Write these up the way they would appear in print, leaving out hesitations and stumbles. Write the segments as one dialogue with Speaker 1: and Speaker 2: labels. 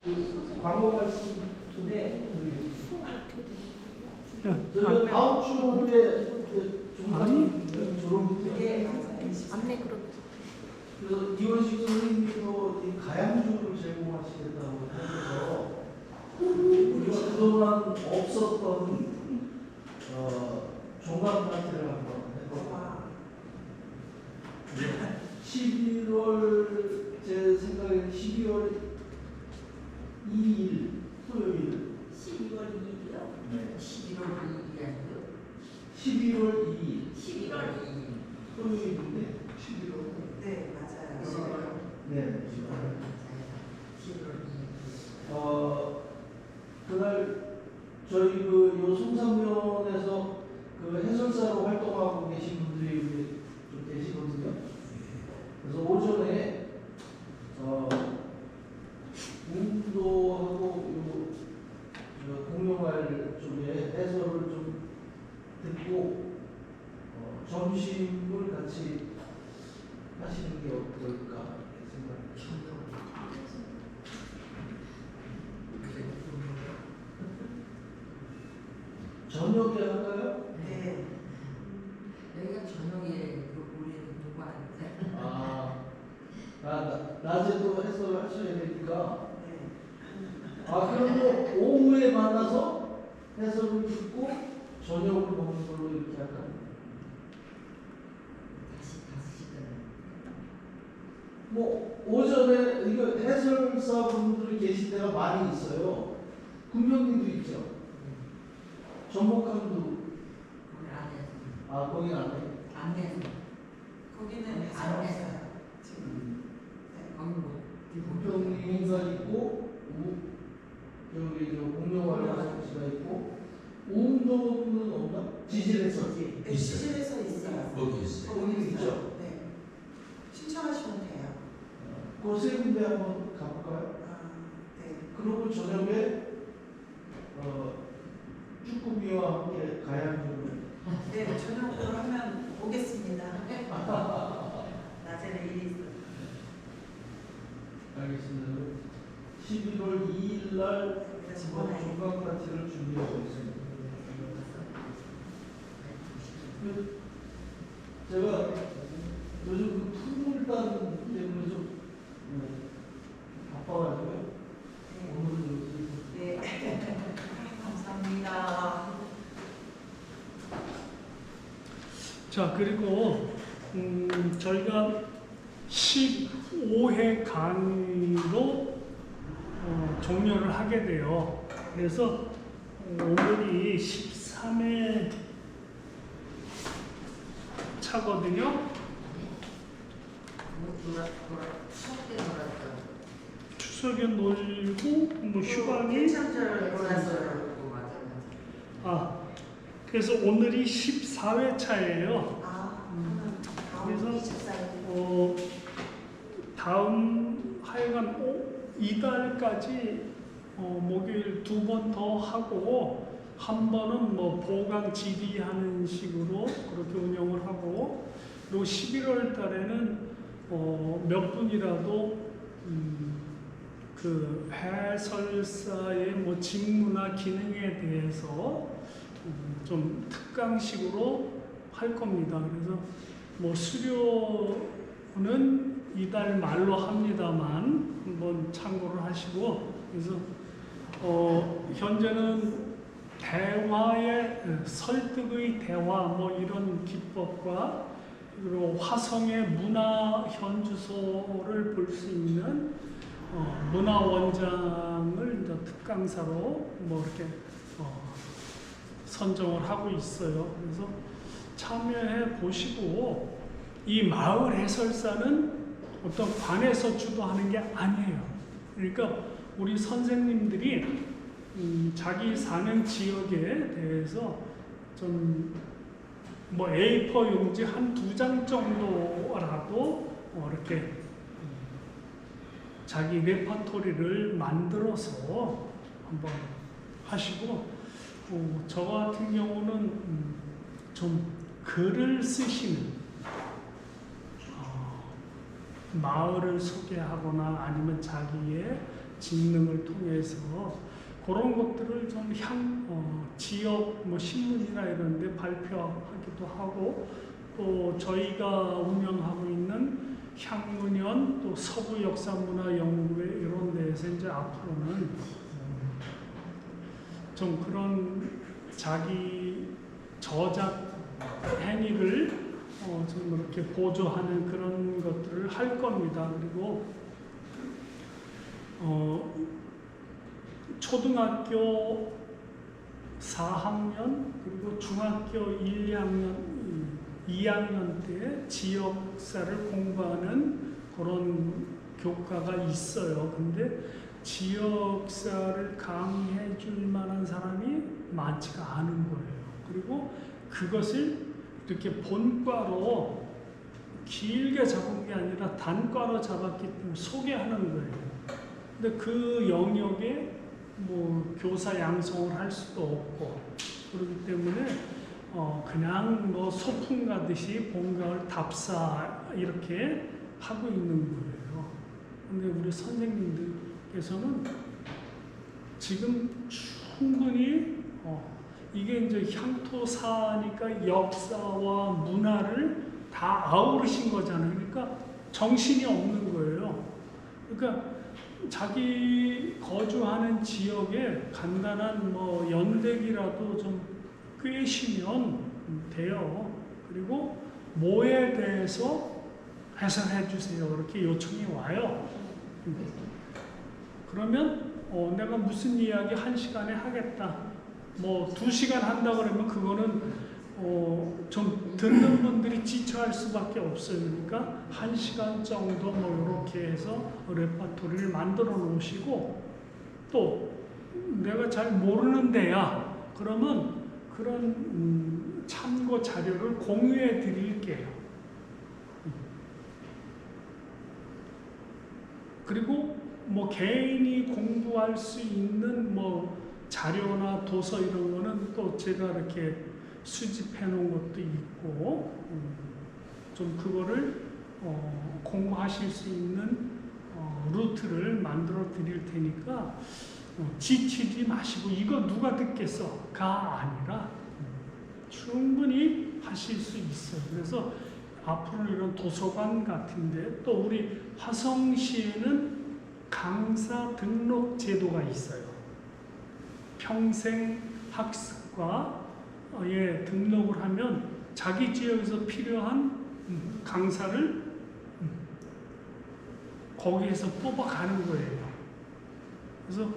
Speaker 1: 그 광고 말씀 네.
Speaker 2: 다음 주에
Speaker 1: 아니
Speaker 2: 졸업
Speaker 3: 안내 그룹.
Speaker 2: 그래서 이원식 선생님도 이 가양주를 제공하시겠다고 해서 우리가 그동안 없었던 종합 파티를 한번 해볼까. 11월 제 생각에는 12월 2일 토요일
Speaker 4: 12월 2일이요?
Speaker 2: 네.
Speaker 4: 11월 2일이 아니고요.
Speaker 2: 11월 2일
Speaker 4: 11월 2일.
Speaker 2: 토요일인데 11월
Speaker 5: 네, 맞아요.
Speaker 2: 네.
Speaker 4: 11월 2일.
Speaker 2: 그날 저희 요 송산면에서 그 해설사로 활동하고 계신 분들이 좀 계시거든요. 그래서 오전에 운동하고 공룡알 쪽에 해설을 좀 듣고 점심을 같이 하시는 게 어떨까 생각합니다. 저녁에 할까요?
Speaker 5: 네.
Speaker 4: 여기가 저녁에 우리는 공부하는데.
Speaker 2: 낮에도 해설을 하셔야 되니까.
Speaker 5: 네.
Speaker 2: 그러면 오후에 만나서 해설을 듣고 저녁을 먹는 걸로 이렇게 할까요?
Speaker 4: 다시 5시간.
Speaker 2: 뭐 오전에 이거 해설사 분들이 계실 때가 많이 있어요. 군병님도 있죠. 전복함도
Speaker 4: 거기 안에서.
Speaker 2: 거기 안 해.
Speaker 4: 안에서.
Speaker 5: 거기는
Speaker 4: 안
Speaker 5: 해설
Speaker 4: 해서.
Speaker 5: 없어요. 지금. 네.
Speaker 4: 거기 뭐.
Speaker 2: 군병님가 있고 저기 공룡활 씨가 있고 오운도는 없나? 지질에서
Speaker 5: 네, 시실에서 있어요.
Speaker 6: 거기 있어요.
Speaker 2: 거기 있죠.
Speaker 5: 네. 신청하시면 돼요.
Speaker 2: 그 세 군데 한번 가볼까요?
Speaker 5: 네.
Speaker 2: 그리고 저녁에 쭈꾸미와 함께 가양주를
Speaker 5: 네, 저녁으로 하면 오겠습니다. 낮에는 일이 있어요.
Speaker 2: 알겠습니다. 11월 2일 날 중간 파티를 준비하고 있습니다. 제가 요즘 그 풍물단 때문에 좀 바빠가지고요. 오늘은 여기
Speaker 5: 네. 감사합니다.
Speaker 1: 자, 그리고 저희가 15회 강의로 종료를 하게 돼요. 그래서 오늘이 13회 차거든요.
Speaker 4: 추석 때 놀았죠.
Speaker 1: 추석에 놀고 뭐 휴방이
Speaker 5: 일창절 놀았어요.
Speaker 4: 맞아.
Speaker 1: 그래서 오늘이 14회 차예요.
Speaker 5: 그래서
Speaker 1: 그래서 다음 하여간 이달까지 목요일 2번 더 하고 한 번은 뭐 보강 질의하는 식으로 그렇게 운영을 하고 그리고 11월 달에는 몇 분이라도 그 해설사의 뭐 직무나 기능에 대해서 좀 특강식으로 할 겁니다. 그래서 뭐 수료는 이달 말로 합니다만 한번 참고를 하시고 그래서 현재는 대화의 설득의 대화 뭐 이런 기법과 그리고 화성의 문화 현주소를 볼 수 있는 문화 원장을 이제 특강사로 뭐 이렇게 선정을 하고 있어요. 그래서 참여해 보시고 이 마을 해설사는 어떤 관에서 주도하는 게 아니에요. 그러니까 우리 선생님들이 자기 사는 지역에 대해서 좀 뭐 A4 용지 한 2장 정도라도 이렇게 자기 레퍼토리를 만들어서 한번 하시고 저 같은 경우는 좀 글을 쓰시는 마을을 소개하거나 아니면 자기의 직능을 통해서 그런 것들을 좀 지역 뭐 신문이나 이런 데 발표하기도 하고 또 저희가 운영하고 있는 향문연 또 서부역사문화연구회 이런 데에서 이제 앞으로는 좀 그런 자기 저작 행위를 좀 이렇게 보조하는 그런 것들을 할 겁니다. 그리고 초등학교 4학년 그리고 중학교 2학년 때 지역사를 공부하는 그런 교과가 있어요. 근데 지역사를 강의해 줄 만한 사람이 많지가 않은 거예요. 그리고 그것을 이렇게 본과로 길게 잡은 게 아니라 단과로 잡았기 때문에 소개하는 거예요. 근데 그 영역에 뭐 교사 양성을 할 수도 없고 그렇기 때문에 그냥 뭐 소풍 가듯이 본가을 답사 이렇게 하고 있는 거예요. 근데 우리 선생님들께서는 지금 충분히 이게 이제 향토사니까 역사와 문화를 다 아우르신 거잖아요. 그러니까 정신이 없는 거예요. 그러니까 자기 거주하는 지역에 간단한 뭐 연대기라도 좀 꿰시면 돼요. 그리고 뭐에 대해서 해설해 주세요. 이렇게 요청이 와요. 그러면 내가 무슨 이야기 1시간에 하겠다. 뭐 2시간 한다 그러면 그거는 좀 듣는 분들이 지쳐할 수밖에 없어요. 그러니까 1시간 정도 뭐 이렇게 해서 레파토리를 만들어 놓으시고 또 내가 잘 모르는 데야. 그러면 그런 참고 자료를 공유해 드릴게요. 그리고 뭐 개인이 공부할 수 있는 뭐 자료나 도서 이런 거는 또 제가 이렇게 수집해 놓은 것도 있고 좀 그거를 공부하실 수 있는 루트를 만들어 드릴 테니까 지치지 마시고 이거 누가 듣겠어? 가 아니라 충분히 하실 수 있어요. 그래서 앞으로 이런 도서관 같은데 또 우리 화성시에는 강사 등록 제도가 있어요. 평생 학습과 등록을 하면 자기 지역에서 필요한 강사를 거기에서 뽑아가는 거예요. 그래서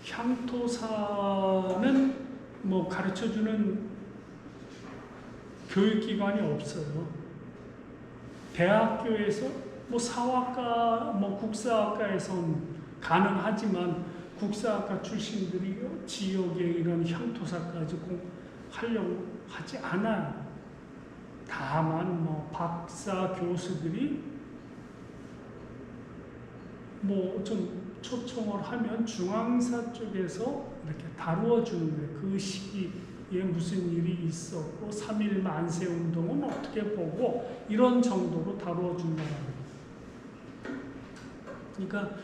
Speaker 1: 향토사는 뭐 가르쳐주는 교육기관이 없어요. 대학교에서 뭐 사학과, 뭐 국사학과에선 가능하지만 국사학과 출신들이 지역에 이런 향토사까지 하려고 하지 않아요. 다만 뭐 박사 교수들이 뭐 좀 초청을 하면 중앙사 쪽에서 이렇게 다루어 주는 거예요. 그 시기에 무슨 일이 있었고 3.1 만세 운동은 어떻게 보고 이런 정도로 다루어 준다는 거예요. 그러니까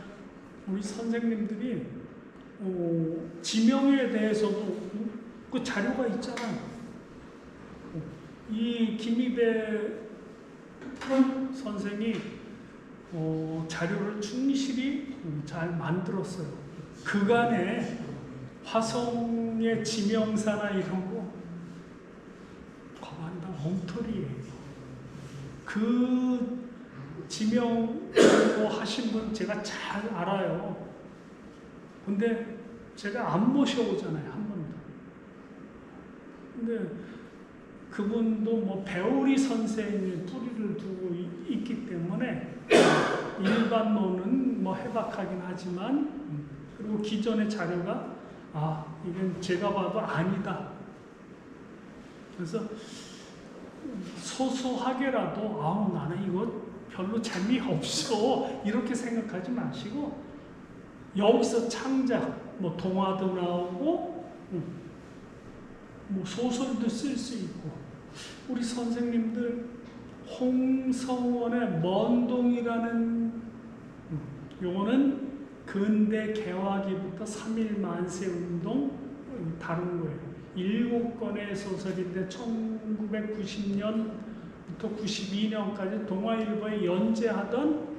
Speaker 1: 우리 선생님들이 지명에 대해서도 그 자료가 있잖아요. 이 김희배 선생이 자료를 충실히 잘 만들었어요. 그간에 화성의 지명사나 이런 거 거만다 엉터리예요. 그 지명 하신 분 제가 잘 알아요. 근데 제가 안 모셔오잖아요, 한 번도. 근데 그분도 뭐 배우리 선생의 뿌리를 두고 있기 때문에 일반론은 뭐 해박하긴 하지만 그리고 기존의 자료가 이건 제가 봐도 아니다. 그래서 소소하게라도 나는 이거 별로 재미없어 이렇게 생각하지 마시고 여기서 창작 뭐 동화도 나오고 뭐 소설도 쓸 수 있고 우리 선생님들 홍성원의 먼동이라는 요거는 근대 개화기부터 3.1 만세 운동 다룬 거예요. 7권의 소설인데 1990년부터 92년까지 동아일보에 연재하던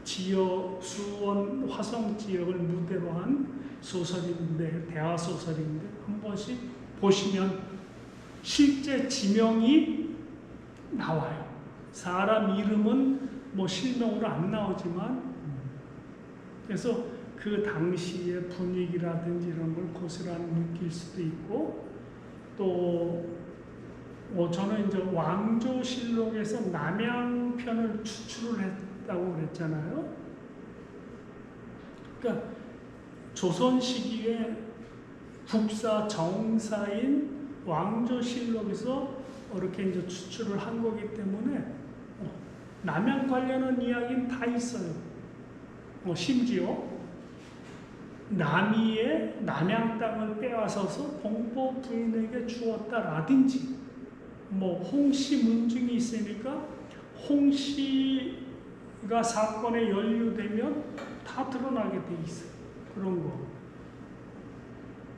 Speaker 1: 지역, 수원, 화성 지역을 무대로 한 소설인데, 대화 소설인데, 한 번씩 보시면 실제 지명이 나와요. 사람 이름은 뭐 실명으로 안 나오지만, 그래서 그 당시의 분위기라든지 이런 걸 고스란히 느낄 수도 있고, 또 저는 이제 왕조실록에서 남양편을 추출을 했다고 그랬잖아요. 그러니까 조선 시기에 국사 정사인 왕조실록에서 이렇게 이제 추출을 한 거기 때문에 남양 관련한 이야기는 다 있어요. 심지어 남이의 남양 땅을 빼앗아서 봉포 부인에게 주었다라든지, 뭐 홍씨 문중이 있으니까 홍씨가 사건에 연루되면 다 드러나게 돼 있어요. 그런 거.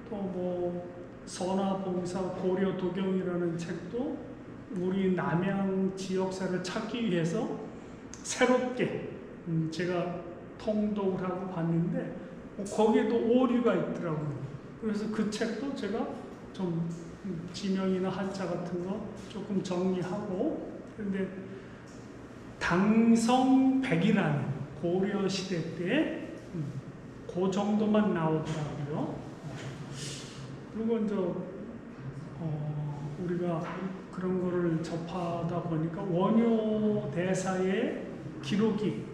Speaker 1: 또 뭐 선화봉사 고려도경이라는 책도 우리 남양 지역사를 찾기 위해서 새롭게 제가 통독을 하고 봤는데 거기에도 오류가 있더라고요. 그래서 그 책도 제가 좀 지명이나 한자 같은 거 조금 정리하고, 그런데 당성백이라는 고려시대 때 그 정도만 나오더라고요. 그리고 이제 우리가 그런 거를 접하다 보니까 원효 대사의 기록이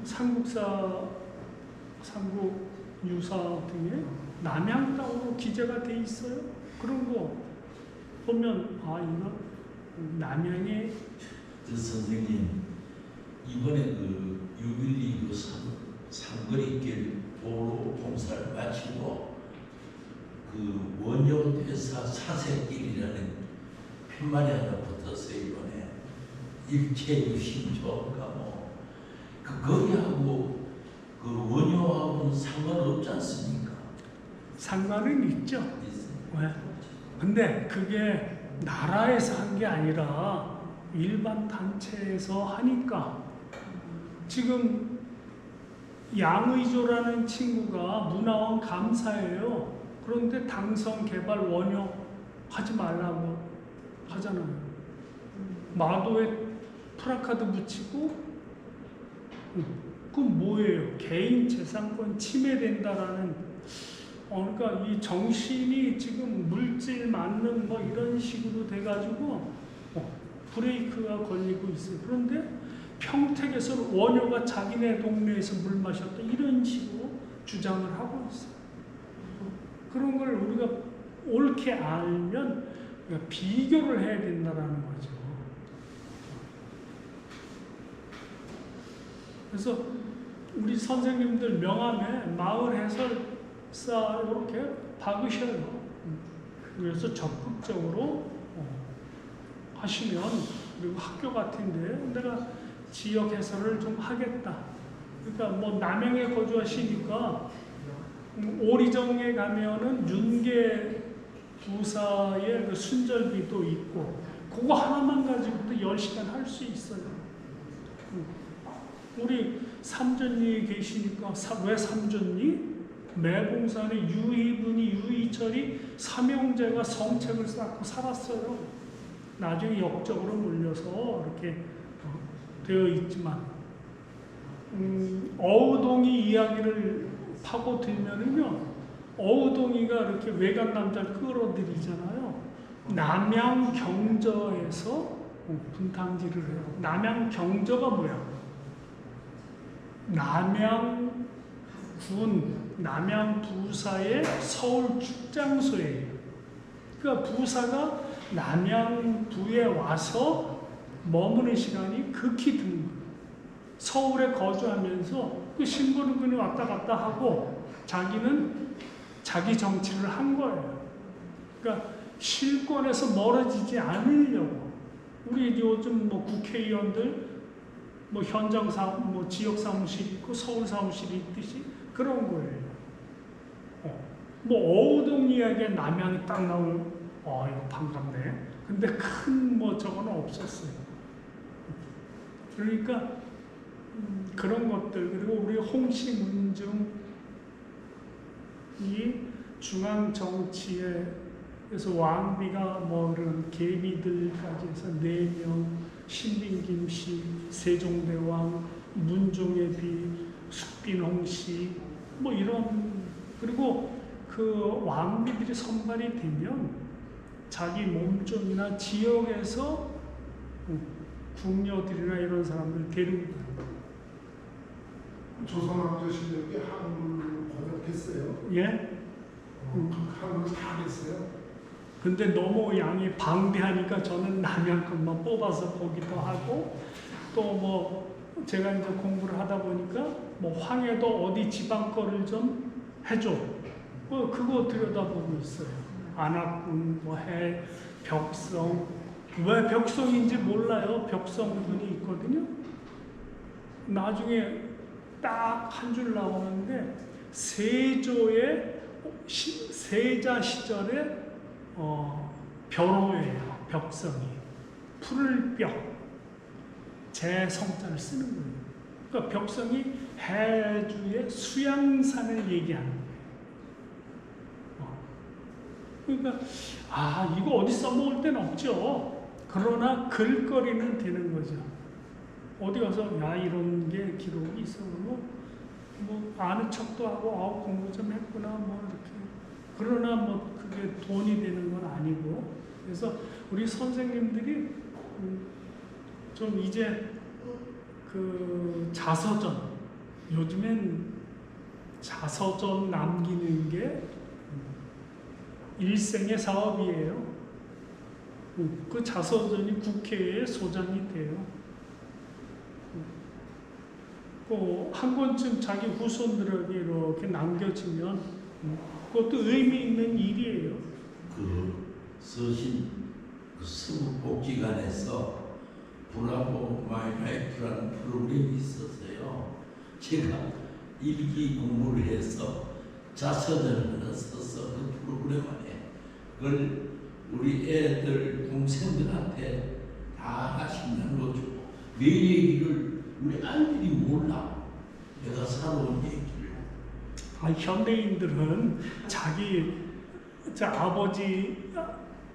Speaker 1: 삼국사, 삼국유사 등에 남양 땅으로 기재가 돼 있어요. 그런 거 보면 이거 남양의
Speaker 6: 선생님, 이번에 그 6.12 삼거리길 도로 공사를 마치고 그 원효대사 사색길이라는 편말이 하나 붙었어요. 이번에 일체유심조가 뭐 거기하고 그 원효하고는 상관없지 않습니까?
Speaker 1: 상관은 있죠. 왜? 근데 그게 나라에서 한 게 아니라 일반 단체에서 하니까, 지금 양의조라는 친구가 문화원 감사예요. 그런데 당성 개발 원효 하지 말라고 하잖아요. 마도에 프라카드 붙이고, 그건 뭐예요? 개인 재산권 침해된다라는, 그러니까 이 정신이 지금 물질 맞는 뭐 이런 식으로 돼가지고 브레이크가 걸리고 있어요. 그런데 평택에서 원효가 자기네 동네에서 물 마셨다 이런 식으로 주장을 하고 있어요. 그런 걸 우리가 옳게 알면 우리가 비교를 해야 된다는 거죠. 그래서 우리 선생님들 명함에 마을 해설사 이렇게 박으셔요. 그래서 적극적으로 하시면, 그리고 학교 같은데 내가 지역 해설을 좀 하겠다. 그러니까 뭐 남양에 거주하시니까 오리정에 가면은 윤계 부사의 그 순절기도 있고, 그거 하나만 가지고도 10시간 할 수 있어요. 우리 삼전리에 계시니까 왜 삼전리? 매봉산에 유희분이, 유희철이 삼형제가 성책을 쌓고 살았어요. 나중에 역적으로 몰려서 이렇게 되어 있지만, 어우동이 이야기를 파고들면은요, 어우동이가 이렇게 외간 남자를 끌어들이잖아요. 남양 경저에서 분탕질을 해요. 남양 경저가 뭐야? 남양군, 남양 부사의 서울 축장소예요. 그러니까 부사가 남양부에 와서 머무는 시간이 극히 드문 거예요. 서울에 거주하면서 그 신부는 그냥 왔다 갔다 하고 자기는 자기 정치를 한 거예요. 그러니까 실권에서 멀어지지 않으려고. 우리 요즘 뭐 국회의원들 뭐 현장 뭐 지역 사무실 있고 서울 사무실이 있듯이 그런 거예요. 뭐 어우동 이야기에 남양이 딱 나오면 이거 반갑네. 근데 큰 뭐 저거는 없었어요. 그러니까 그런 것들, 그리고 우리 홍시문중이 중앙 정치에서 왕비가 뭐 그런 계비들까지 해서 4명, 신빈김씨, 세종대왕, 문종의비, 숙빈홍씨 뭐 이런, 그리고 그 왕비들이 선발이 되면 자기 몸종이나 지역에서 궁녀들이나 이런 사람들 데리고 가요.
Speaker 7: 조선왕조 실력이 한글로 번역했어요.
Speaker 1: 예?
Speaker 7: 한글로 다 했어요.
Speaker 1: 근데 너무 양이 방대하니까 저는 남양 것만 뽑아서 보기도 하고, 또 뭐 제가 이제 공부를 하다 보니까 뭐 황해도 어디 지방 거를 좀 해줘. 그거 들여다보고 있어요. 안악군, 뭐 해, 벽성. 왜 벽성인지 몰라요. 벽성군이 있거든요. 나중에 딱 한 줄 나오는데 세조의 세자 시절에 벼로예요. 벽성이 푸를 벽 제 성자를 쓰는 거예요. 그러니까 벽성이 해주의 수양산을 얘기하는 거예요. 그러니까 이거 어디 써먹을 데는 없죠. 그러나 글거리는 되는 거죠. 어디 가서 이런 게 기록이 있어 뭐 아는 척도 하고 공부 좀 했구나 뭐 이렇게. 그러나 뭐 그게 돈이 되는 건 아니고. 그래서 우리 선생님들이 좀 이제 그 자서전, 요즘엔 자서전 남기는 게 일생의 사업이에요. 그 자서전이 국회의 소장이 돼요. 한 권쯤 자기 후손들에게 이렇게 남겨지면 그것도 의미 있는 일이에요.
Speaker 6: 그 서신 그 서북복지관에서 브라보 마이 라이프라는 프로그램이 있었어요. 제가 일기 공부를 해서 자서전을 하나 써서 그 프로그램 안에 그걸 우리 애들 동생들한테 다 하나씩 나눠주고 내 얘기를 우리 아이들이 몰라. 내가 살아온 얘기를.
Speaker 1: 현대인들은 자기 아버지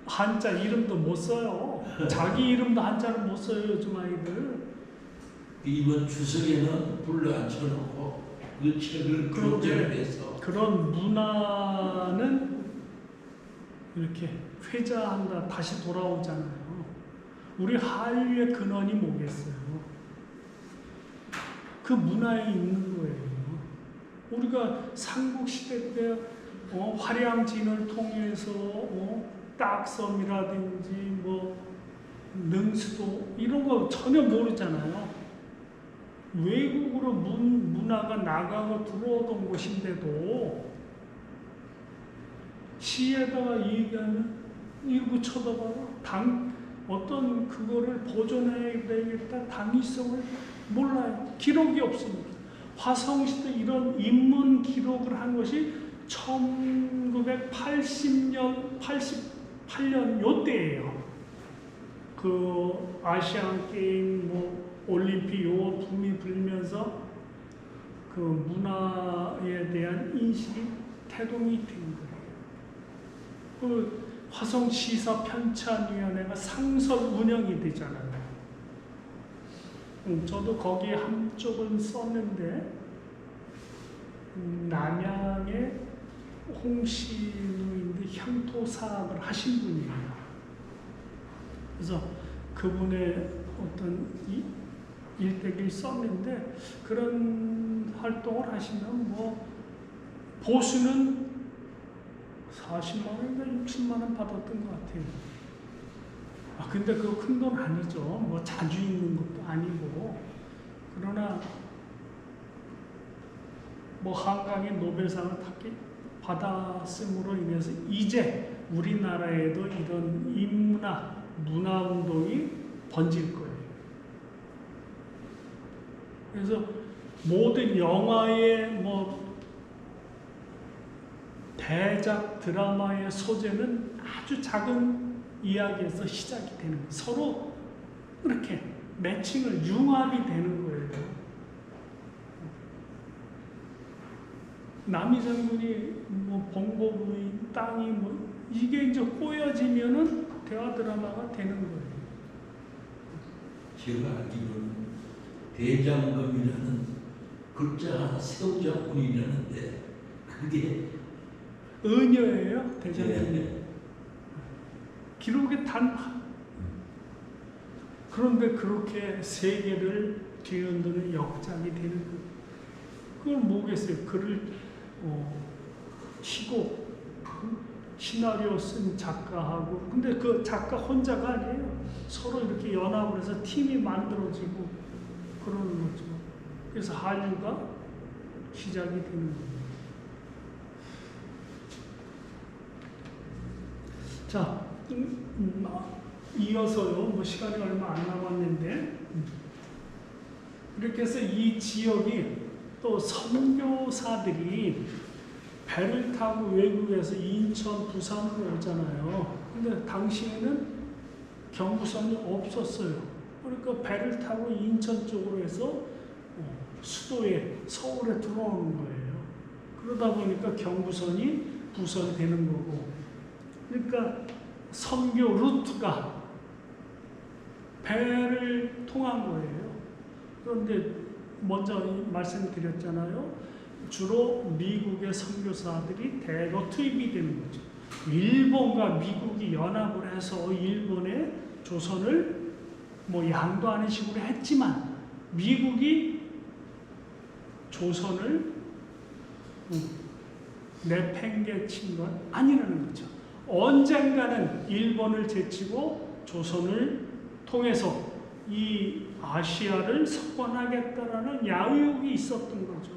Speaker 1: 한자 이름도 못 써요. 자기 이름도 한자를 못 써요. 요즘 아이들.
Speaker 6: 이번 추석에는 불러 앉혀놓고 그 책을 교재해서
Speaker 1: 그런 문화는 이렇게 회자한다 다시 돌아오잖아요. 우리 한류의 근원이 뭐겠어요? 그 문화에 있는 거예요. 우리가 삼국시대 때 화량진을 통해서 딱섬이라든지 뭐 능수도 이런 거 전혀 모르잖아요. 외국으로 문화가 나가고 들어오던 곳인데도 시에다가 얘기하면 이거 쳐다봐요. 어떤 그거를 보존해야 되겠다. 당위성을 몰라요. 기록이 없으니까. 화성시대 이런 인문 기록을 한 것이 1980년, 88년 요때예요. 그 아시안 게임, 뭐 올림픽 요 붐이 불면서 그 문화에 대한 인식이 태동이 된 거예요. 그 화성시사 편찬위원회가 상설 운영이 되잖아요. 저도 거기에 한쪽은 썼는데 남양의 홍신우인데 향토사학을 하신 분이에요. 그래서 그분의 어떤 일대기를 썼는데 그런 활동을 하시면 뭐 보수는 40만 원인가 60만 원 받았던 것 같아요. 근데 그거 큰 돈 아니죠. 뭐 자주 있는 것도 아니고. 그러나 뭐 한강의 노벨상을 받았음으로 인해서 이제 우리나라에도 이런 인문화, 문화운동이 번질 거예요. 그래서 모든 영화의 대작 드라마의 소재는 아주 작은 이야기에서 시작이 되는 거예요. 서로 이렇게 매칭을 융합이 되는 거예요. 남이장군이 봉고부인 땅이 이게 이제 꼬여지면은 대화 드라마가 되는 거예요.
Speaker 6: 제가 알기로는 대장금이라는 글자 하나 세우자 뿐이라는데 그게
Speaker 1: 은여예요, 대장금이.
Speaker 6: 예.
Speaker 1: 기록에 단. 그런데 그렇게 세계를 뒤흔드는 역작이 되는 거예요. 그걸 뭐겠어요? 글을 치고 시나리오 쓴 작가하고, 근데 그 작가 혼자가 아니에요. 서로 이렇게 연합을 해서 팀이 만들어지고 그러는 거죠. 그래서 한류가 시작이 되는 거예요. 자, 이어서요. 시간이 얼마 안 남았는데 이렇게 해서 이 지역이 또 선교사들이 배를 타고 외국에서 인천, 부산으로 오잖아요. 근데 당시에는 경부선이 없었어요. 그러니까 배를 타고 인천 쪽으로 해서 수도에, 서울에 들어오는 거예요. 그러다 보니까 경부선이 부선되는 거고. 그러니까 선교 루트가 배를 통한 거예요. 그런데 먼저 말씀드렸잖아요. 주로 미국의 선교사들이 대거 투입이 되는 거죠. 일본과 미국이 연합을 해서 일본의 조선을 양도하는 식으로 했지만 미국이 조선을 내팽개친 건 아니라는 거죠. 언젠가는 일본을 제치고 조선을 통해서 이 아시아를 석권하겠다라는 야의욕이 있었던 거죠.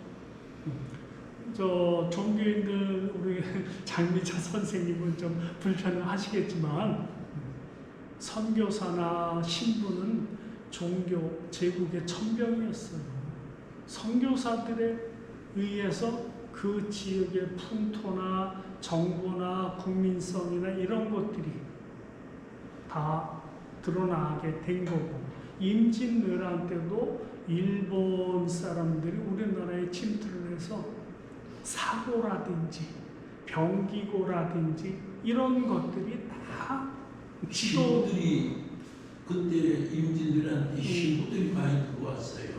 Speaker 1: 종교인들 우리 장미자 선생님은 좀 불편하시겠지만 선교사나 신부는 종교 제국의 천병이었어요. 선교사들에 의해서 그 지역의 풍토나 정보나 국민성이나 이런 것들이 다 드러나게 된 거고, 임진왜란 때도 일본 사람들이 우리나라에 침투를 해서 사고라든지 병기고라든지 이런 것들이 다
Speaker 6: 신부들이 그때 임진왜란 때 신부들이 많이 들어왔어요.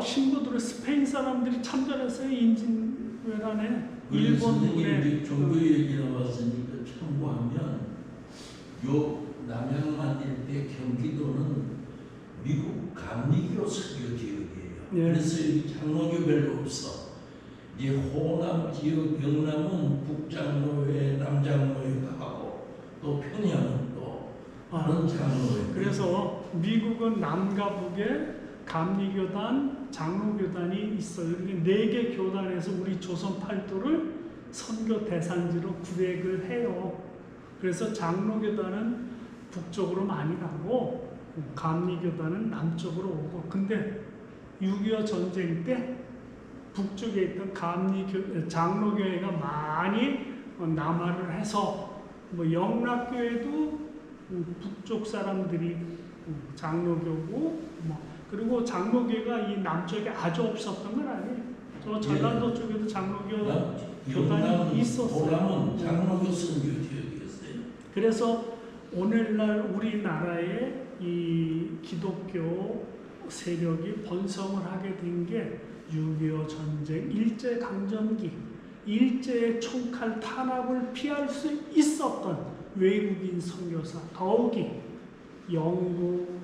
Speaker 1: 신부들은 스페인 사람들이 참전했어요. 임진왜란에.
Speaker 6: 일본
Speaker 1: 일본군의
Speaker 6: 종교 얘기 나왔으니까 참고하면 요 남양만 일대 경기도는 미국 감리교 선교 지역이에요.
Speaker 1: 예.
Speaker 6: 그래서 여기 장로교 별로 없어. 이제 호남 지역, 영남은 북장로회, 남장로회가 하고 또 평양은 또 다른 장로회.
Speaker 1: 그래서 미국은 남과 북에 감리교단, 장로교단이 있어요. 이렇게 4개 교단에서 우리 조선 팔도를 선교 대상지로 구획을 해요. 그래서 장로교단은 북쪽으로 많이 가고 감리교단은 남쪽으로 오고. 근데 6.25 전쟁 때 북쪽에 있던 장로교회가 많이 남하를 해서 영락교회도 북쪽 사람들이 장로교고 그리고 장로교회가 이 남쪽에 아주 없었던 건 아니에요. 저 전라도 쪽에도 장로교 교단이 있었어요.
Speaker 6: 호남은 장로교 선교 지역이었어요.
Speaker 1: 그래서 오늘날 우리나라의 이 기독교 세력이 번성을 하게 된 게 6.25 전쟁, 일제강점기, 일제의 총칼 탄압을 피할 수 있었던 외국인 선교사, 더욱이 영국,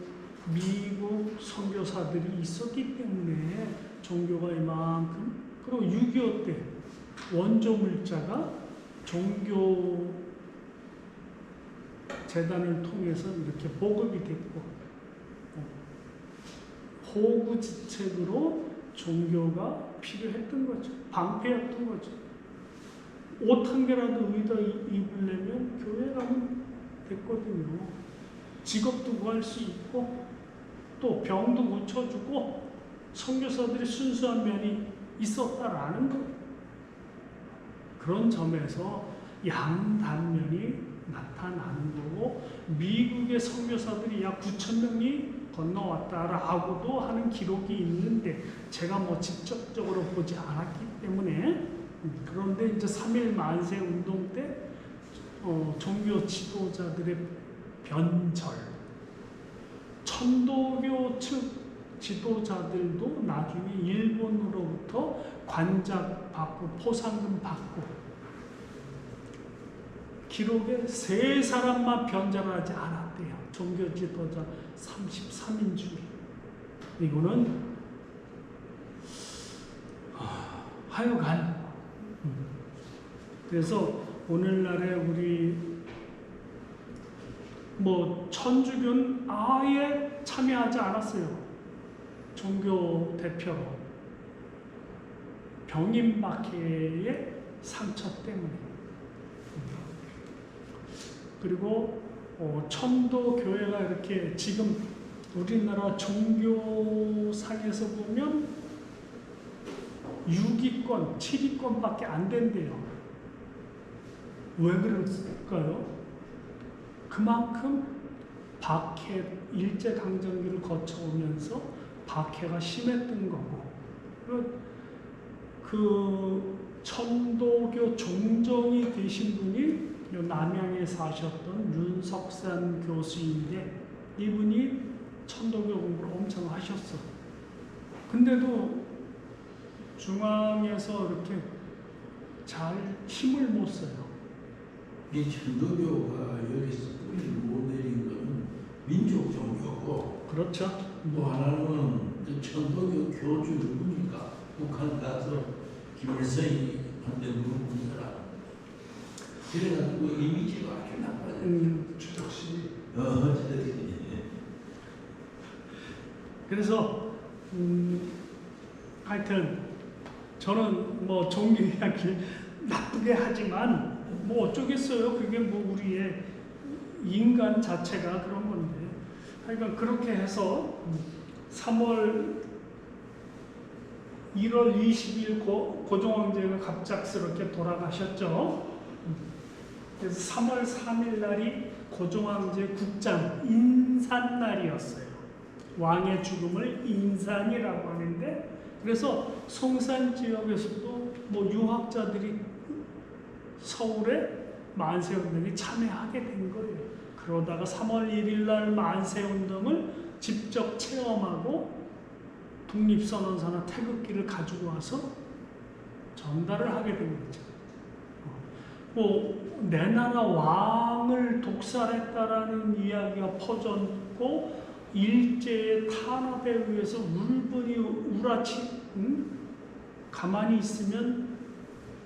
Speaker 1: 미국 선교사들이 있었기 때문에 종교가 이만큼. 그리고 6.25 때 원조 물자가 종교 재단을 통해서 이렇게 보급이 됐고, 호구지책으로 종교가 필요했던 거죠. 방패였던 거죠. 옷 한 개라도 의다 입으려면 교회 가면 됐거든요. 직업도 구할 수 있고 또 병도 고쳐주고 선교사들이 순수한 면이 있었다라는 것. 그런 점에서 양단면이 나타나는 거고, 미국의 선교사들이 약 9,000명이 건너왔다라고도 하는 기록이 있는데 제가 뭐 직접적으로 보지 않았기 때문에. 그런데 이제 3.1 만세 운동 때 종교 지도자들의 변절, 천도교 측 지도자들도 나중에 일본으로부터 관작 받고 포상금 받고, 기록에 3사람만 변절하지 않았대요. 종교 지도자 33인 중에. 이거는 하여간 그래서 오늘날에 우리 뭐 천주교는 아예 참여하지 않았어요. 종교 대표로 병임박해의 상처 때문에. 그리고 천도 교회가 이렇게 지금 우리나라 종교상에서 보면 6위권, 7위권밖에 안 된대요. 왜 그럴까요? 그만큼 박해, 일제강점기를 거쳐오면서 박해가 심했던 거고, 그 천도교 종정이 되신 분이 남양에 사셨던 윤석산 교수인데, 이분이 천도교 공부를 엄청 하셨어. 근데도 중앙에서 이렇게 잘 힘을 못 써요.
Speaker 6: 이 천도교가 여기서 뿌리를 못 내린 것은 민족 종교고,
Speaker 1: 그렇죠.
Speaker 6: 또 하나는 그 천도교 교주 누구니까 북한 가서 김일성이 한테 물어본 사람. 그래가지고 이미지가 아주 나빠요.
Speaker 7: 추적시.
Speaker 1: 그래서 하여튼 저는 뭐 종교 이야기를 나쁘게 하지만 뭐 어쩌겠어요. 그게 뭐 우리의 인간 자체가 그런 건데. 하여간 그렇게 해서 1월 20일 고종황제가 갑작스럽게 돌아가셨죠. 그래서 3월 3일 날이 고종황제 국장 인산날이었어요. 왕의 죽음을 인산이라고 하는데, 그래서 송산 지역에서도 뭐 유학자들이 서울에 만세운동에 참여하게 된 거예요. 그러다가 3월 1일 날 만세운동을 직접 체험하고 독립선언서나 태극기를 가지고 와서 전달을 하게 된 거죠. 뭐 내 나라 왕을 독살했다라는 이야기가 퍼졌고, 일제의 탄압에 의해서 울분이 우라치 가만히 있으면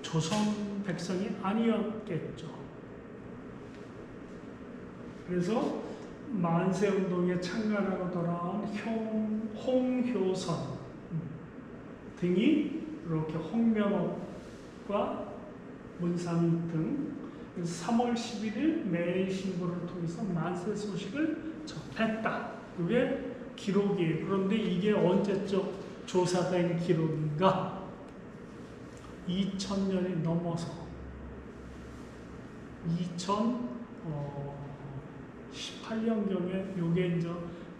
Speaker 1: 조선 백성이 아니었겠죠. 그래서 만세운동에 참가하러 돌아온 홍효선 등이 이렇게 홍면옥과 문삼익 등 3월 11일 매일신보를 통해서 만세 소식을 접했다. 그게 기록이에요. 그런데 이게 언제적 조사된 기록인가? 2000년이 넘어서 2018년경에 요게 이제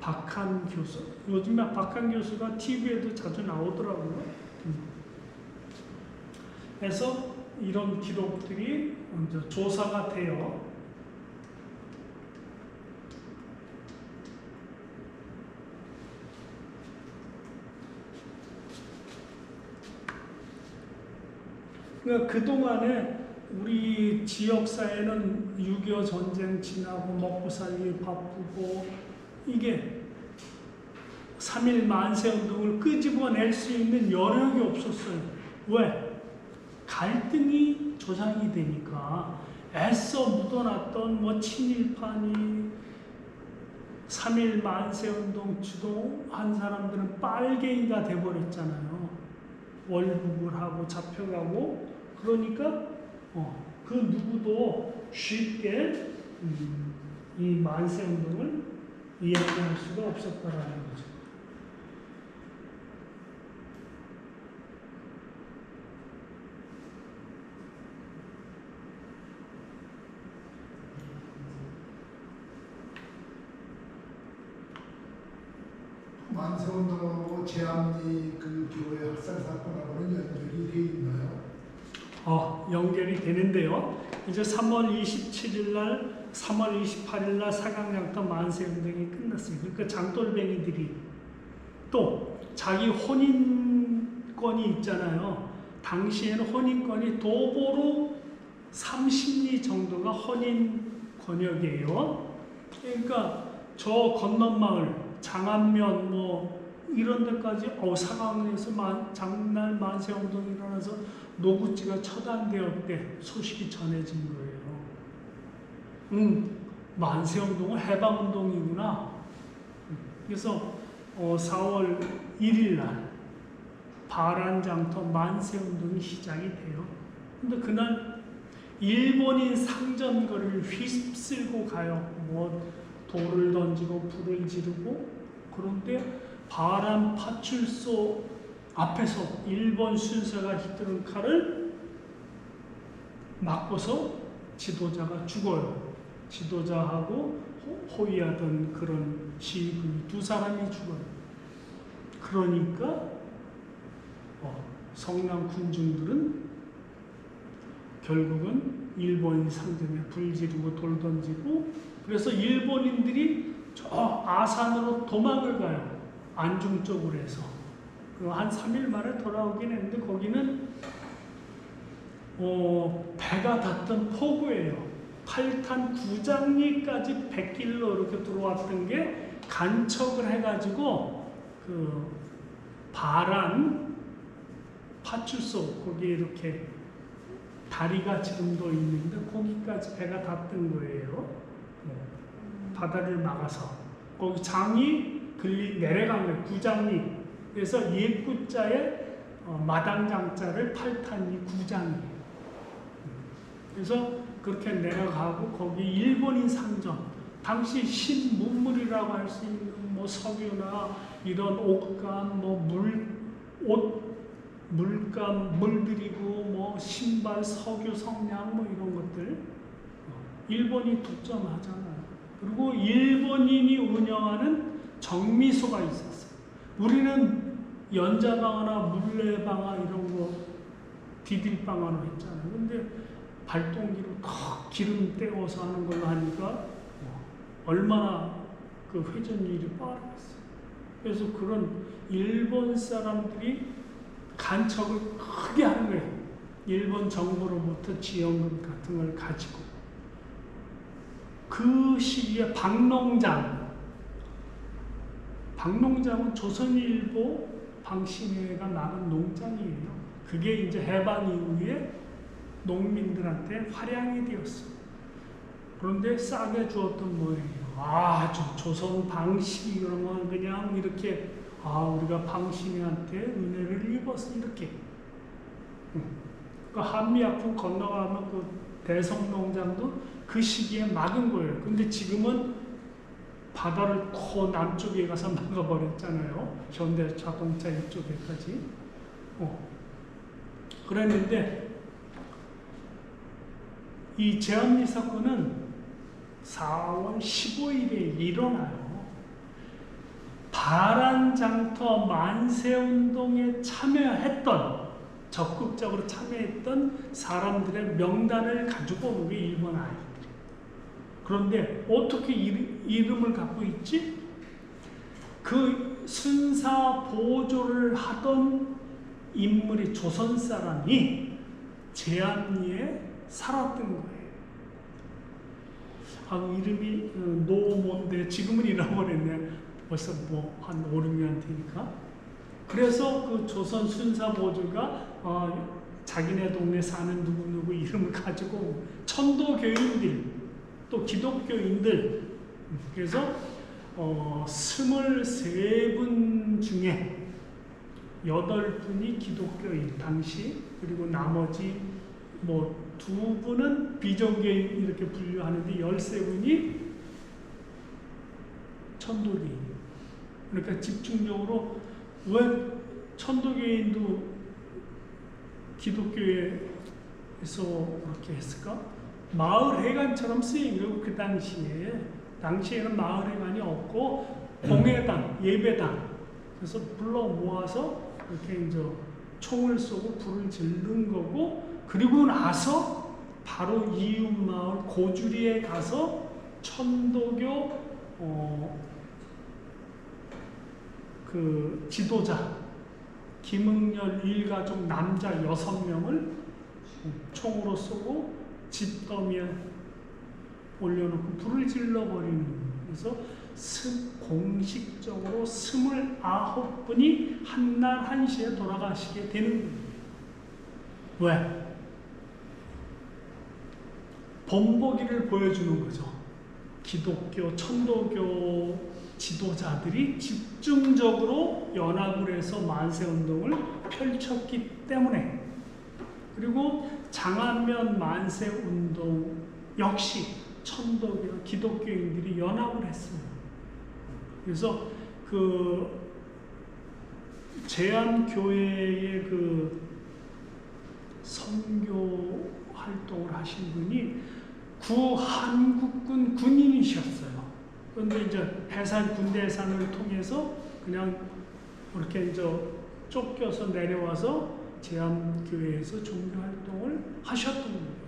Speaker 1: 박한 교수, 요즘에 박한 교수가 TV에도 자주 나오더라고요. 그래서 이런 기록들이 이제 조사가 돼요. 그러니까 그동안에 우리 지역사회는 6.25 전쟁 지나고 먹고 살기 바쁘고, 이게 3.1 만세운동을 끄집어낼 수 있는 여력이 없었어요. 왜? 갈등이 조장이 되니까. 애써 묻어놨던 뭐 친일파니 3.1 만세운동 주도한 사람들은 빨갱이가 돼버렸잖아요. 월북을 하고 잡혀가고. 그러니까 그 누구도 쉽게 이 만세운동을 이야기할 수가 없었다라는 거죠.
Speaker 7: 만세운동하고 제암리 그 교회 학살 사건하고는 연결이 돼 있나요?
Speaker 1: 연결이 되는데요. 이제 3월 27일 날, 3월 28일 날 사강장터 만세운동이 끝났습니다. 그러니까 장돌뱅이들이 또 자기 혼인권이 있잖아요. 당시에는 혼인권이 도보로 30리 정도가 혼인권역이에요. 그러니까 저 건너마을, 장안면 뭐 이런 데까지 사강에서 장날 만세운동이 일어나서 노구찌가 처단되었대 소식이 전해진 거예요. 만세운동은 해방운동이구나. 그래서 4월 1일 날 바란장터 만세운동이 시작이 돼요. 근데 그날 일본인 상전거리를 휩쓸고 가요. 뭐 돌을 던지고 불을 지르고. 그런데 바란 파출소 앞에서 일본 순사가 휘두른 칼을 맞고서 지도자가 죽어요. 지도자하고 호위하던 그런 시위군이 2사람이 죽어요. 그러니까 성남 군중들은 결국은 일본인 상점에 불 지르고 돌 던지고, 그래서 일본인들이 저 아산으로 도망을 가요. 안중 쪽으로 해서. 한 3일 만에 돌아오긴 했는데 거기는 배가 닿던 포구예요. 8탄 구장리까지 100길로 이렇게 들어왔던 게 간척을 해가지고 그 바란 파출소 거기에 이렇게 다리가 지금도 있는데 거기까지 배가 닿던 거예요. 바다를 막아서 거기 장이 내려간 거예요. 구장리. 그래서 옛구자에 마당장자를 8탄이 구장이에요. 그래서 그렇게 내려가고 거기 일본인 상점, 당시 신문물이라고 할 수 있는 뭐 석유나 이런 옷감, 뭐 물감, 물들이고 뭐 신발, 석유, 성냥 뭐 이런 것들 일본이 독점하잖아요. 그리고 일본인이 운영하는 정미소가 있었어요. 우리는 연자방아나 물레방아 이런 거 디딜방아로 했잖아요. 근데 발동기로 탁 기름 떼어서 하는 걸로 하니까 얼마나 그 회전율이 빠르겠어요. 그래서 그런 일본 사람들이 간척을 크게 하는 거예요. 일본 정부로부터 지원금 같은 걸 가지고. 그 시기에 박농장은 조선일보 방신회가 나는 농장이에요. 그게 이제 해방 이후에 농민들한테 활양이 되었어요. 그런데 싸게 주었던 뭐예요? 아주 조선 방시 이런 건 그냥 이렇게 우리가 방신회한테 은혜를 입어서 이렇게. 그 한미약품 건너가면 그 대성농장도 그 시기에 막은 거예요. 근데 지금은 바다를 코 남쪽에 가서 막아버렸잖아요. 현대자동차 이쪽에까지. 그랬는데 이 제암리 사건은 4월 15일에 일어나요. 바란장터 만세운동에 적극적으로 참여했던 사람들의 명단을 가지고 온 게 일본 아이들이에요. 그런데 어떻게 이름을 갖고 있지? 그 순사 보조를 하던 인물이 조선 사람이 제암리에 살았던 거예요. 이름이 노모인데 지금은 잃어버렸네. 벌써 한 5, 6년 되니까. 그래서 그 조선 순사 보조가 자기네 동네 사는 누구누구 이름을 가지고 천도교인들 또 기독교인들, 그래서 23분 중에 8분이 기독교인 당시, 그리고 나머지 뭐 2분은 비정교인 이렇게 분류하는데 13분이 천도교인. 그러니까 집중적으로 왜 천도교인도 기독교에서 그렇게 했을까? 마을 회관처럼 쓰인 거고, 그 당시에는 마을 회관이 없고 공회당, 예배당, 그래서 불러 모아서 이렇게 이제 총을 쏘고 불을 지른 거고, 그리고 나서 바로 이웃 마을 고주리에 가서 천도교 그 지도자 김응열 일가족 남자 6명을 총으로 쏘고 집더미에 올려놓고 불을 질러버리는 거예요. 그래서 공식적으로 29분이 한날 1시에 돌아가시게 되는 거예요. 왜? 본보기를 보여주는 거죠. 기독교, 천도교 지도자들이 집중적으로 연합을 해서 만세운동을 펼쳤기 때문에, 그리고 장안면 만세운동 역시 천도교, 기독교인들이 연합을 했습니다. 그래서 그 제안교회의 그 선교 활동을 하신 분이 구한국군 군인이셨어요. 그런데 이제 군대 해산을 통해서 그냥 그렇게 이제 쫓겨서 내려와서 제안교회에서 종교 활동을 하셨던 거예요.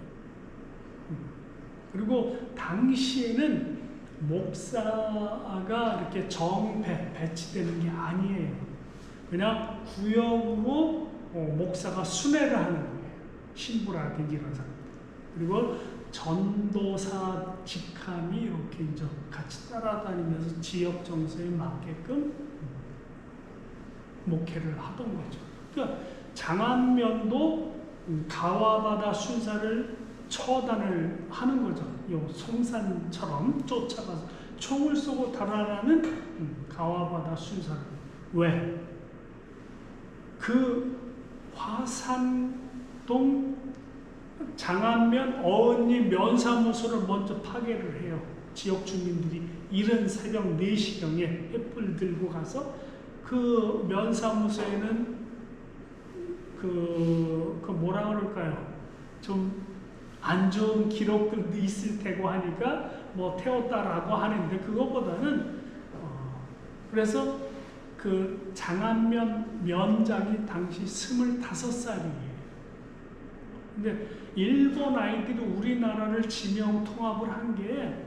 Speaker 1: 그리고 당시에는 목사가 이렇게 배치되는 게 아니에요. 그냥 구역으로 목사가 순회를 하는 거예요. 신부라든지 이런 사람. 그리고 전도사 직함이 이렇게 이제 같이 따라다니면서 지역 정서에 맞게끔 목회를 하던 거죠. 그러니까 장안면도 가와바다 순사를 처단을 하는 거죠. 요 송산처럼 쫓아가서 총을 쏘고 달아나는 가와바다 순사를. 왜? 그 화산동 장안면 어은리 면사무소를 먼저 파괴를 해요. 지역 주민들이 이른 새벽 4시경에 횃불 들고 가서 그 면사무소에는 그 뭐라 그럴까요? 좀 안 좋은 기록들도 있을 테고 하니까 뭐 태웠다라고 하는데, 그것보다는 그래서 그 장안면 면장이 당시 25살이에요. 근데 일본 아이들이 우리나라를 지명 통합을 한 게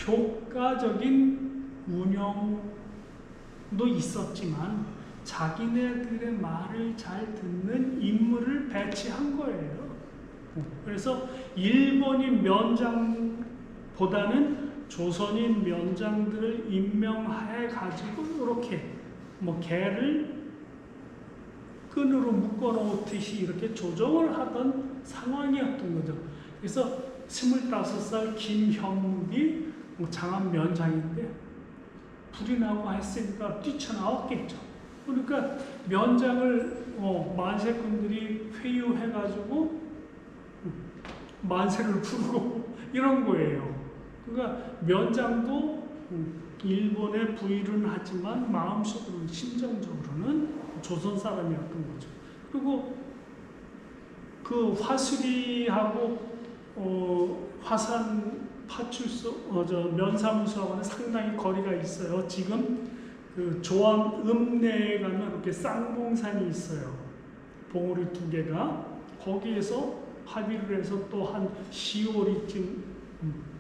Speaker 1: 효과적인 운영도 있었지만 자기네들의 말을 잘 듣는 인물을 배치한 거예요. 그래서 일본인 면장보다는 조선인 면장들을 임명해 가지고 이렇게 뭐 개를 끈으로 묶어 놓듯이 이렇게 조정을 하던 상황이었던 거죠. 그래서 25살 김형욱이 장안 면장인데 불이 나고 했으니까 뛰쳐나왔겠죠. 그러니까 면장을 만세꾼들이 회유해가지고 만세를 부르고 이런 거예요. 그러니까 면장도 일본에 부의는 하지만 마음속으로는, 심정적으로는 조선 사람이었던 거죠. 그리고 그 화수리하고 화산 파출소, 면사무소하고는 상당히 거리가 있어요. 지금 그 조암 읍내에 가면 이렇게 쌍봉산이 있어요. 봉우리 2개가. 거기에서 합의를 해서 또 한 10월이쯤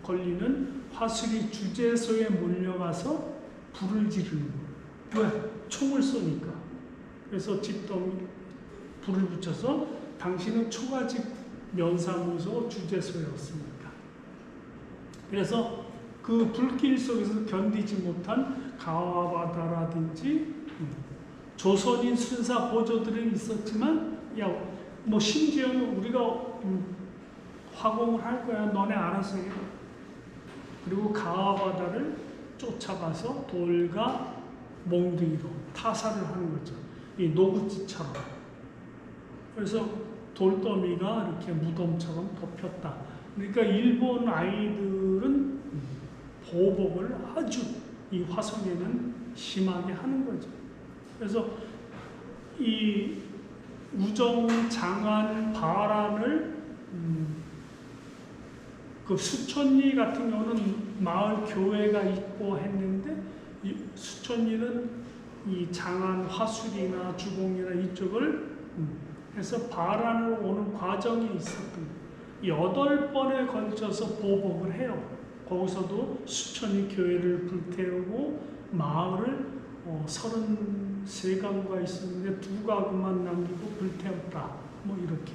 Speaker 1: 걸리는 화수리 주재소에 몰려가서 불을 지르는 거예요. 왜? 총을 쏘니까. 그래서 집더미 불을 붙여서 당시는 초가집 면사무소 주재소였습니다. 그래서 그 불길 속에서 견디지 못한 가와바다라든지 조선인 순사 보조들은 있었지만, 뭐 심지어는 우리가 화공을 할 거야, 너네 알아서 해. 그리고 가와바다를 쫓아가서 돌과 몽둥이로 타살을 하는 거죠. 이 노구지처럼. 그래서 돌더미가 이렇게 무덤처럼 덮였다. 그러니까 일본 아이들은 보복을 아주 이 화성에는 심하게 하는 거죠. 그래서 이 우정, 장안, 바란을 그 수천리 같은 경우는 마을 교회가 있고 했는데, 이 수천리는 이 장안 화술이나 주공이나 이쪽을 해서 바란으로 오는 과정이 있었던 거예요. 8번에 걸쳐서 보복을 해요. 거기서도 수천이 교회를 불태우고 마을을 33가구가 있었는데 2가구만 남기고 불태웠다. 뭐 이렇게.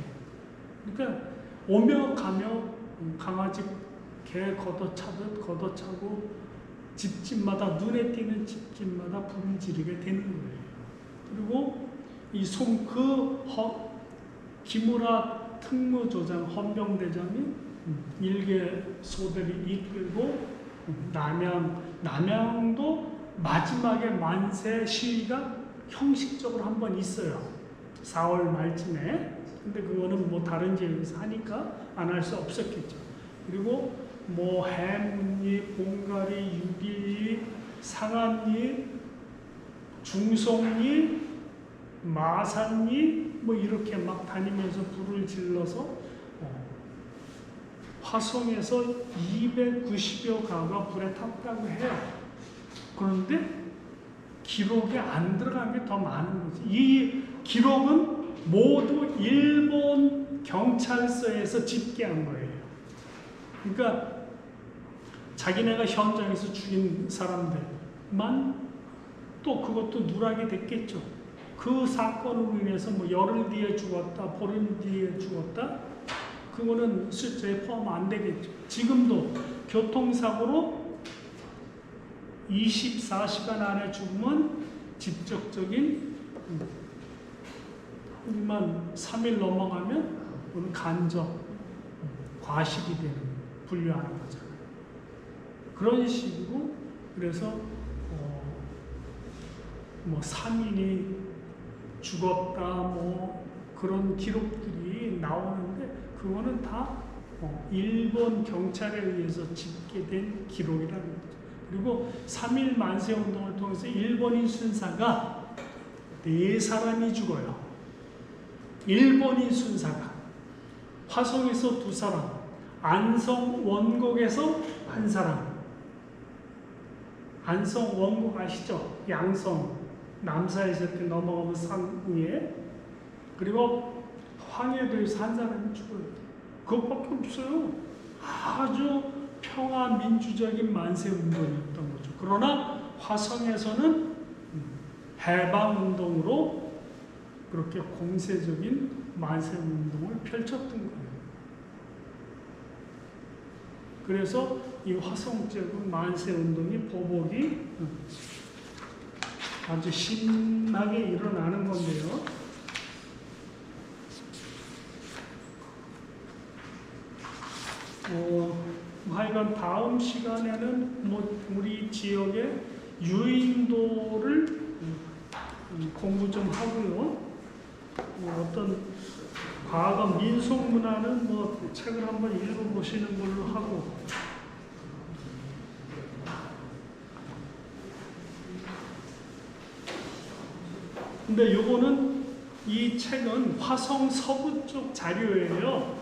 Speaker 1: 그러니까 오며 가며 강아지 개 걷어차고 집집마다 눈에 띄는 집집마다 불을 지르게 되는 거예요. 그리고 이 기무라 특무조장 헌병대장이 일개 소대를 이끌고 남양도 마지막에 만세 시위가 형식적으로 한 번 있어요. 4월 말쯤에. 근데 그거는 뭐 다른 지역에서 하니까 안 할 수 없었겠죠. 그리고 뭐 해문리, 봉가리, 육일리, 상안리, 중송리, 마산리 뭐 이렇게 막 다니면서 불을 질러서 화성에서 290여 가구가 불에 탔다고 해요. 그런데 기록에 안 들어간 게 더 많은 거지. 이 기록은 모두 일본 경찰서에서 집계한 거예요. 그러니까 자기네가 현장에서 죽인 사람들만 또 그것도 누락이 됐겠죠. 그 사건으로 인해서 뭐 열흘 뒤에 죽었다, 보름 뒤에 죽었다, 그거는 숫자에 포함 안 되겠죠. 지금도 교통사고로 24시간 안에 죽으면 직접적인 3일 넘어가면 그건 간접, 과실이 되는, 분류하는 거잖아요. 그런 식으로 그래서 뭐 3인이 죽었다 뭐 그런 기록들이 나오는데 그거는 다 일본 경찰에 의해서 집계된 기록이라는 거죠. 그리고 3.1 만세운동을 통해서 일본인 순사가 4사람이 죽어요. 일본인 순사가. 화성에서 2사람, 안성 원곡에서 1사람. 안성 원곡 아시죠? 양성, 남사에서 이렇게 넘어가면 산 위에. 그리고 황해도에서 1사람이 죽어요. 그것밖에 없어요. 아주 평화 민주적인 만세 운동이었던 거죠. 그러나 화성에서는 해방 운동으로 그렇게 공세적인 만세 운동을 펼쳤던 거예요. 그래서 이 화성 지역은 만세 운동이 보복이 아주 신나게 일어나는 건데요. 하여간 다음 시간에는 뭐 우리 지역의 유인도를 공부 좀 하고요. 어떤 과거 민속 문화는 뭐 책을 한번 읽어보시는 걸로 하고. 근데 요거는 이 책은 화성 서부 쪽 자료예요.